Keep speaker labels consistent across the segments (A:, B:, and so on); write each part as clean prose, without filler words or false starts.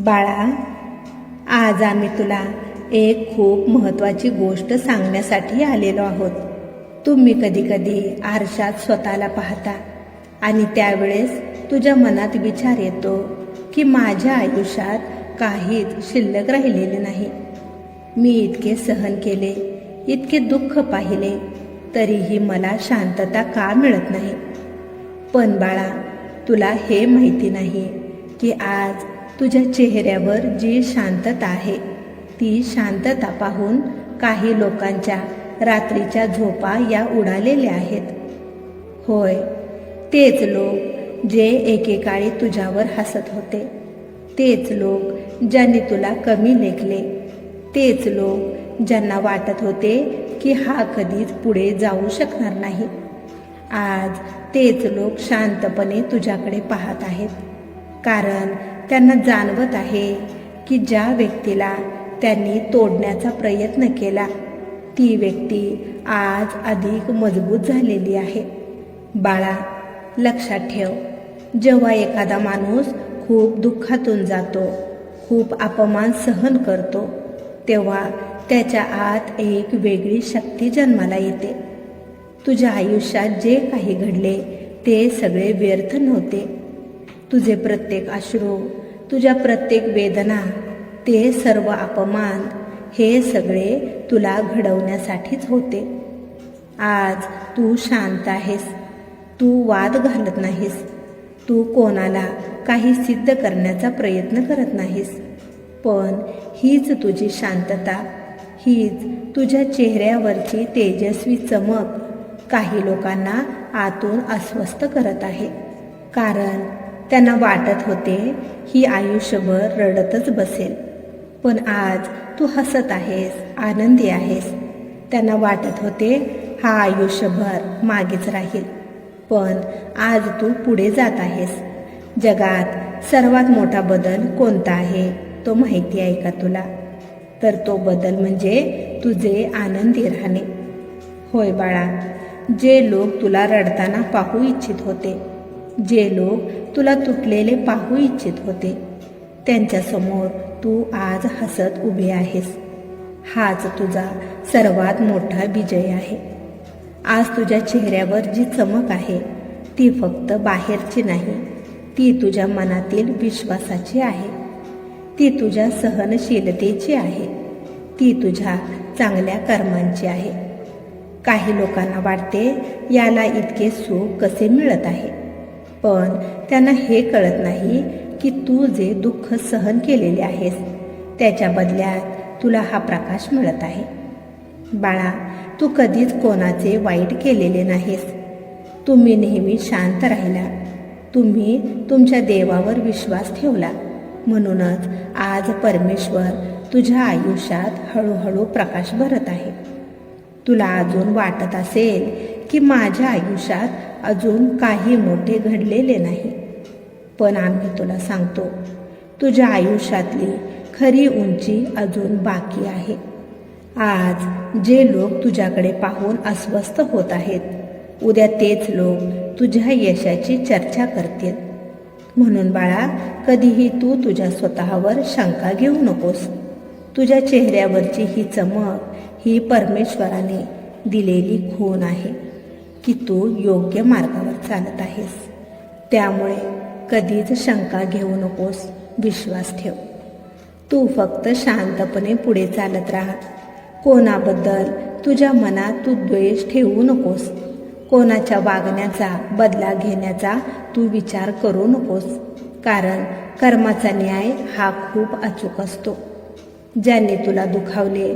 A: बाळा, आज आम्ही तुला एक खूप महत्त्वाची गोष्ट सांगण्यासाठी आलेलो आहोत. तुम्ही कधी कधी आरशात स्वतःला पाहता आणि त्यावेळेस तुझ्या मनात विचार येतो की माझ्या आयुष्यात काहीच शिल्लक राहिलेले नाही. मी इतके सहन केले, इतके दुःख पाहिले, तरीही मला शांतता का मिळत नाही. पण बाळा, तुला हे माहिती नाही की आज तुझ्या चेहऱ्यावर जी शांतता आहे, ती शांतता पाहून काही लोकांच्या रात्रीच्या झोपा या उडालेल्या आहेत. होय, तेच लोक जे एकेकाळी तुझ्यावर हसत होते, तेच लोक ज्यांनी तुला कमी लेखले, तेच लोक ज्यांना वाटत होते की हा कधीच पुढे जाऊ शकणार नाही, आज तेच लोक शांतपणे तुझ्याकडे पाहत आहेत. कारण त्यांना जाणवत आहे की ज्या व्यक्तीला त्यांनी तोडण्याचा प्रयत्न केला, ती व्यक्ती आज अधिक मजबूत झालेली आहे. बाळा, लक्षात ठेव, जेव्हा एखादा माणूस खूप दुःखातून जातो, खूप अपमान सहन करतो, तेव्हा त्याच्या आत एक वेगळी शक्ती जन्माला येते. तुझ्या आयुष्यात जे काही घडले ते सगळे व्यर्थ नव्हते. तुझे प्रत्येक अश्रू, तुझ्या प्रत्येक वेदना, ते सर्व अपमान, हे सगळे तुला घडवण्यासाठीच होते. आज तू शांत आहेस, तू वाद घालत नाहीस, तू कोणाला काही सिद्ध करण्याचा प्रयत्न करत नाहीस. पण हीच तुझी शांतता, हीच तुझ्या चेहऱ्यावरची तेजस्वी चमक काही लोकांना आतून अस्वस्थ करत आहे. कारण त्यांना वाटत होते ही आयुष्यभर रडतच बसेल, पण आज तू हसत आहेस, आनंदी आहेस. त्यांना वाटत होते हा आयुष्यभर मागेच राहील, पण आज तू पुढे जात आहेस. जगात सर्वात मोठा बदल कोणता आहे तो माहिती आहे का तुला? तर तो बदल म्हणजे तुझे आनंदी राहणे. होय बाळा, जे लोक तुला रडताना पाहू इच्छित होते, जे लोक तुला तुटलेले पाहू इच्छित होते, त्यांच्यासमोर तू आज हसत उभे आहेस. हाच तुझा सर्वात मोठा विजय आहे. आज तुझ्या चेहऱ्यावर जी चमक आहे, ती फक्त बाहेरची नाही, ती तुझ्या मनातील विश्वासाची आहे, ती तुझ्या सहनशीलतेची आहे, ती तुझ्या चांगल्या कर्मांची आहे. काही लोकांना वाटते याला इतके सुख कसे मिळत आहे, पण त्यांना हे कळत नाही की तू जे दुःख सहन केलेले आहेस, त्याच्या बदल्यात तुला हा प्रकाश मिळत आहे. बाळा, तू कधीच कोणाचे वाईट केलेले नाहीस. तुम्ही नेहमी शांत राहिला, तुम्ही तुमच्या देवावर विश्वास ठेवला. म्हणूनच आज परमेश्वर तुझ्या आयुष्यात हळूहळू प्रकाश भरत आहे. तुला अजून वाटत असेल की माझ्या आयुष्यात अजून काही मोठे घडलेले नाही, पण आम्ही तुला सांगतो, तुझ्या आयुष्यातली खरी उंची अजून बाकी आहे. आज जे लोक तुझ्याकडे पाहून अस्वस्थ होत आहेत, उद्या तेच लोक तुझ्या यशाची चर्चा करतील. म्हणून बाळा, कधीही तू तुझ्या स्वतःवर शंका घेऊ नकोस. तुझ्या चेहऱ्यावरची ही चमक, ही परमेश्वराने दिलेली खूण आहे की तू योग्य मार्गावर चालत आहेस. त्यामुळे कधीच शंका घेऊ नकोस, विश्वास ठेव. तू फक्त शांतपणे पुढे चालत राहा. कोणाबद्दल तुझ्या मनात तू द्वेष ठेवू नकोस. कोणाच्या वागण्याचा बदला घेण्याचा तू विचार करू नकोस. कारण कर्माचा न्याय हा खूप अचूक असतो. ज्यांनी तुला दुखावले,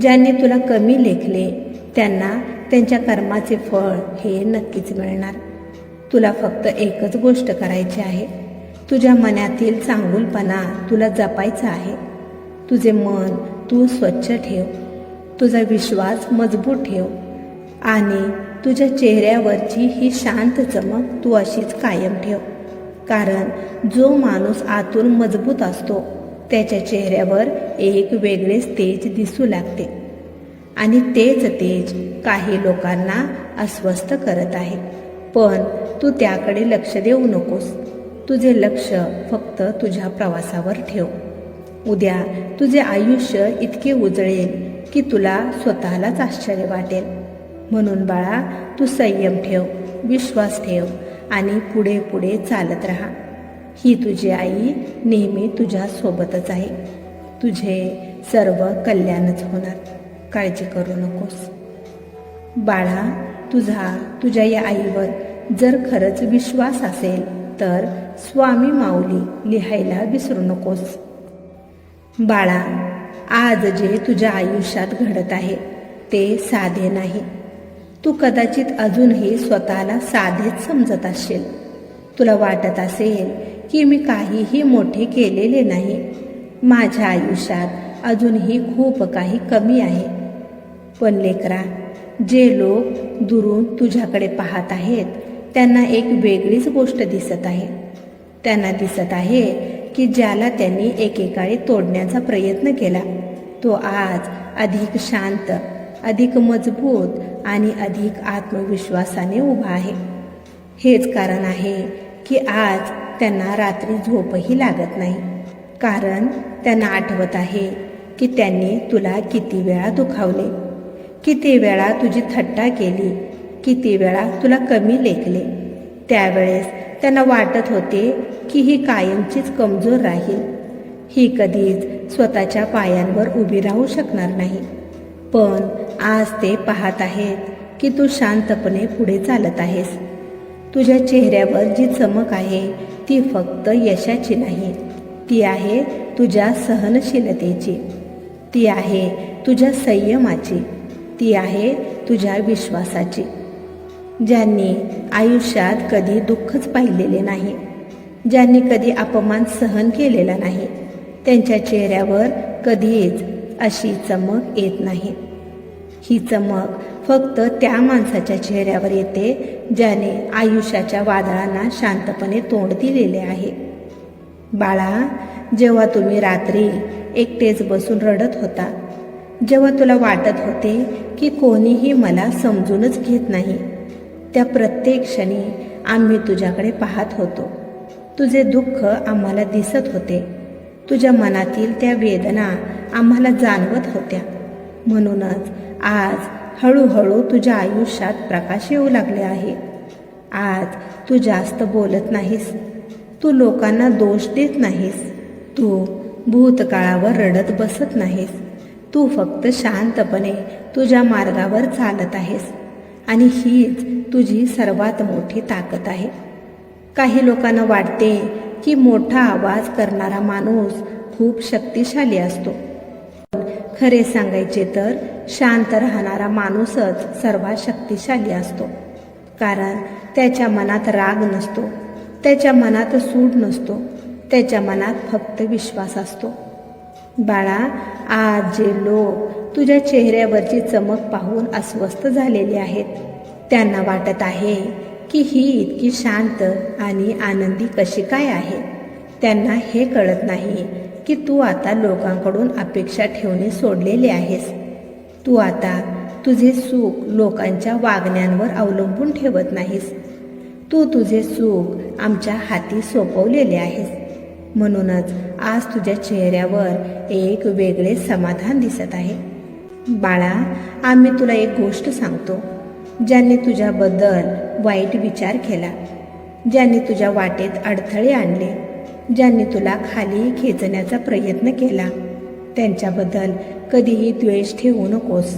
A: ज्यांनी तुला कमी लेखले, त्यांना त्यांच्या कर्माचे फळ हे नक्कीच मिळणार. तुला फक्त एकच गोष्ट करायची आहे, तुझ्या मनातील चांगुलपणा तुला जपायचा आहे. तुझे मन तू स्वच्छ ठेव, तुझा विश्वास मजबूत ठेव आणि तुझ्या चेहऱ्यावरची ही शांत चमक तू अशीच कायम ठेव. कारण जो माणूस आतून मजबूत असतो, त्याच्या चेहऱ्यावर एक वेगळेच तेज दिसू लागते आणि तेच तेज काही लोकांना अस्वस्थ करत आहे. पण तू त्याकडे लक्ष देऊ नकोस. तुझे लक्ष फक्त तुझ्या प्रवासावर ठेव. उद्या तुझे आयुष्य इतके उजळेल की तुला स्वतःलाच आश्चर्य वाटेल. म्हणून बाळा, तू संयम ठेव, विश्वास ठेव आणि पुढे पुढे चालत राहा. ही तुझी आई नेहमी तुझ्या सोबतच आहे. तुझे सर्व कल्याणच होणार. काळजी करू नकोस. बाळा, तुझ्या या आईवर जर खरंच विश्वास असेल तर स्वामी माऊली लिहायला विसरू नकोस. बाळा, आज जे तुझ्या आयुष्यात घडत आहे ते साधे नाही. तू कदाचित अजूनही स्वतःला साधेच समजत असशील. तुला वाटत असेल की मी काहीही मोठे केलेले नाही, माझ्या आयुष्यात अजूनही खूप काही कमी आहे. पण लेकरा, जे लोक दुरून तुझ्याकडे पाहत आहेत त्यांना एक वेगळीच गोष्ट दिसत आहे. त्यांना दिसत आहे की ज्याला त्यांनी एकेकाळी तोडण्याचा प्रयत्न केला तो आज अधिक शांत, अधिक मजबूत आणि अधिक आत्मविश्वासाने उभा आहे. हेच कारण आहे की आज त्यांना रात्री झोपही लागत नाही. कारण त्यांना आठवत आहे की त्यांनी तुला किती वेळा दुखावले, किती वेळा तुझी थट्टा केली, किती वेळा तुला कमी लेखले. त्यावेळेस त्यांना वाटत होते की ही कायमचीच कमजोर राहील, ही कधीच स्वतःच्या पायांवर उभी राहू शकणार नाही. पण आज ते पाहत आहेत की तू शांतपणे पुढे चालत आहेस. तुझ्या चेहऱ्यावर जी चमक आहे ती फक्त यशाची नाही, ती आहे तुझ्या सहनशीलतेची, ती आहे तुझ्या संयमाची, ती आहे तुझ्या विश्वासाची. ज्यांनी आयुष्यात कधी दुःखच पाहिलेले नाही, ज्यांनी कधी अपमान सहन केलेला नाही, त्यांच्या चेहऱ्यावर कधीच अशी चमक येत नाही. ही चमक फक्त त्या माणसाच्या चेहऱ्यावर येते ज्याने आयुष्याच्या वादळांना शांतपणे तोंड दिलेले आहे. बाळा, जेव्हा तुम्ही रात्री एकटेच बसून रडत होता, जेव्हा तुला वाटत होते की कोणीही मला समजूनच घेत नाही, त्या प्रत्येक क्षणी आम्ही तुझ्याकडे पाहत होतो. तुझे दुःख आम्हाला दिसत होते, तुझ्या मनातील त्या वेदना आम्हाला जाणवत होत्या. म्हणूनच आज हळूहळू तुझ्या आयुष्यात प्रकाश येऊ लागले आहे. आज तू जास्त बोलत नाहीस, तू लोकांना दोष देत नाहीस, तू भूतकाळावर रडत बसत नाहीस. तू फक्त शांतपणे तुझ्या मार्गावर चालत आहेस आणि हीच तुझी सर्वात मोठी ताकद आहे. काही लोकांना वाटते की मोठा आवाज करणारा माणूस खूप शक्तिशाली असतो. खरे सांगायचे तर शांत राहणारा माणूसच सर्वात शक्तिशाली असतो. कारण त्याच्या मनात राग नसतो, त्याच्या मनात सूड नसतो, त्याच्या मनात फक्त विश्वास असतो. बाळा, आज जे लोक तुझ्या चेहऱ्यावरची चमक पाहून अस्वस्थ झालेले आहेत, त्यांना वाटत आहे की ही इतकी शांत आणि आनंदी कशी काय आहे. त्यांना हे कळत नाही की तू आता लोकांकडून अपेक्षा ठेवणे सोडलेले आहेस. तू आता तुझे सुख लोकांच्या वागण्यांवर अवलंबून ठेवत नाहीस. तू तुझे सुख आमच्या हाती सोपवलेले आहेस. म्हणूनच आज तुझ्या चेहऱ्यावर एक वेगळे समाधान दिसत आहे. बाळा, आम्ही तुला एक गोष्ट सांगतो. ज्यांनी तुझ्याबद्दल वाईट विचार केला, ज्यांनी तुझ्या वाटेत अडथळे आणले, ज्यांनी तुला खाली खेचण्याचा प्रयत्न केला, त्यांच्याबद्दल कधीही द्वेष ठेवू नकोस.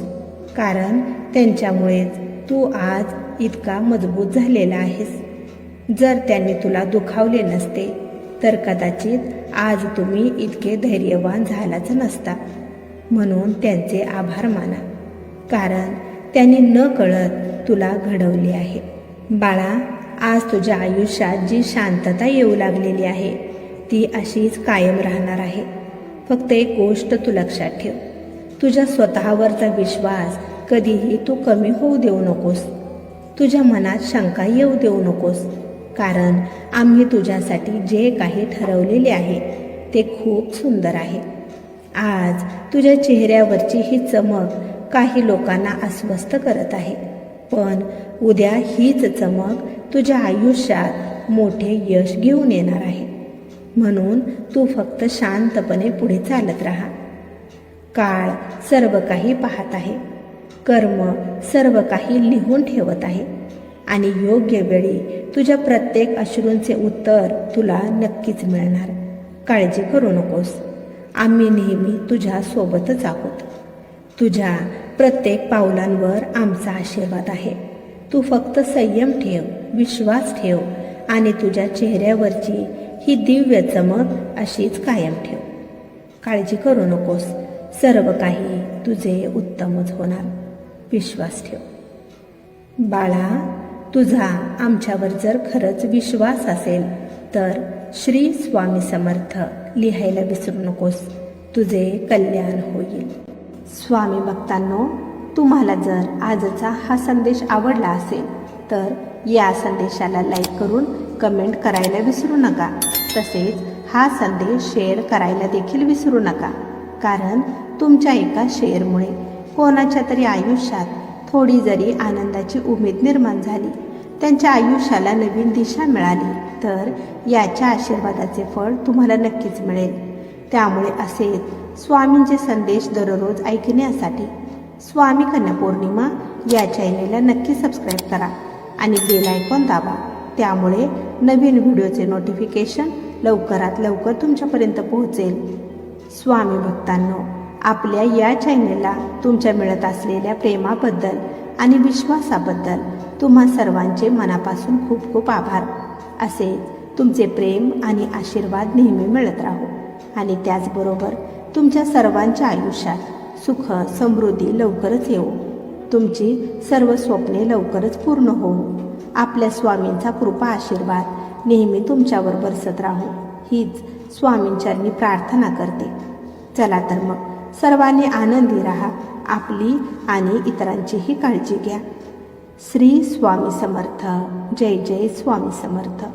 A: कारण त्यांच्यामुळेच तू आज इतका मजबूत झालेला आहेस. जर त्यांनी तुला दुखावले नसते तर कदाचित आज तुम्ही इतके धैर्यवान झालाच नसता. म्हणून त्यांचे आभार माना, कारण त्यांनी न कळत तुला घडवले आहे. बाळा, आज तुझ्या आयुष्यात जी शांतता येऊ लागलेली आहे ती अशीच कायम राहणार आहे. फक्त एक गोष्ट तू लक्षात ठेव, तुझ्या स्वतःवरचा विश्वास कधीही तू कमी होऊ देऊ नकोस. तुझ्या मनात शंका येऊ देऊ नकोस. कारण आम्ही तुझ्यासाठी जे काही ठरवलेले आहे ते खूप सुंदर आहे. आज तुझ्या चेहऱ्यावरची ही चमक काही लोकांना अस्वस्थ करत आहे, पण उद्या हीच चमक तुझ्या आयुष्यात मोठे यश घेऊन येणार आहे. म्हणून तू फक्त शांतपणे पुढे चालत राहा. काळ सर्व काही पाहत आहे. कर्म सर्व काही लिहून ठेवत आहे आणि योग्य वेळी तुझ्या प्रत्येक अश्रूंचे उत्तर तुला नक्कीच मिळणार. काळजी करू नकोस. आम्ही नेहमी तुझ्या सोबतच आहोत. तुझ्या प्रत्येक पावलांवर आमचा आशीर्वाद आहे. तू फक्त संयम ठेव, विश्वास ठेव आणि तुझ्या चेहऱ्यावरची ही दिव्य चमक अशीच कायम ठेव. काळजी करू नकोस. सर्व काही तुझे उत्तमच होणार. विश्वास ठेव. बाळा, तुझा आमच्यावर जर खरंच विश्वास असेल तर श्री स्वामी समर्थ लिहायला विसरू नकोस. तुझे कल्याण होईल. स्वामी भक्तांनो, तुम्हाला जर आजचा हा संदेश आवडला असेल तर या संदेशाला लाईक करून कमेंट करायला विसरू नका. तसेच हा संदेश शेअर करायला देखील विसरू नका. कारण तुमच्या एका शेअरमुळे कोणाच्या तरी आयुष्यात थोडी जरी आनंदाची उमेद निर्माण झाली, त्यांच्या आयुष्याला नवीन दिशा मिळाली तर याच्या आशीर्वादाचे फळ तुम्हाला नक्कीच मिळेल. त्यामुळे असेच स्वामींचे संदेश दररोज ऐकण्यासाठी स्वामी कन्या पौर्णिमा या चॅनेलला नक्की सबस्क्राईब करा आणि बेल आयकॉन दाबा. त्यामुळे नवीन व्हिडिओचे नोटिफिकेशन लवकरात लवकर तुमच्यापर्यंत पोहोचेल. स्वामी भक्तांनो, आपल्या या चॅनेलला तुमच्या मिळत असलेल्या प्रेमाबद्दल आणि विश्वासाबद्दल तुम्हा सर्वांचे मनापासून खूप खूप आभार. असे तुमचे प्रेम आणि आशीर्वाद नेहमी मिळत राहो आणि त्याचबरोबर तुमच्या सर्वांच्या आयुष्यात सुख समृद्धी लवकरच येवो. तुमची सर्व स्वप्ने लवकरच पूर्ण होऊ. आपल्या स्वामींचा कृपा आशीर्वाद नेहमी तुमच्यावर बरसत राहो हीच स्वामींचरणी प्रार्थना करते. चला तर मग सर्वांनी आनंदी राहा. आपली आणि इतरांचीही काळजी घ्या. श्री स्वामी समर्थ. जय जय स्वामी समर्थ.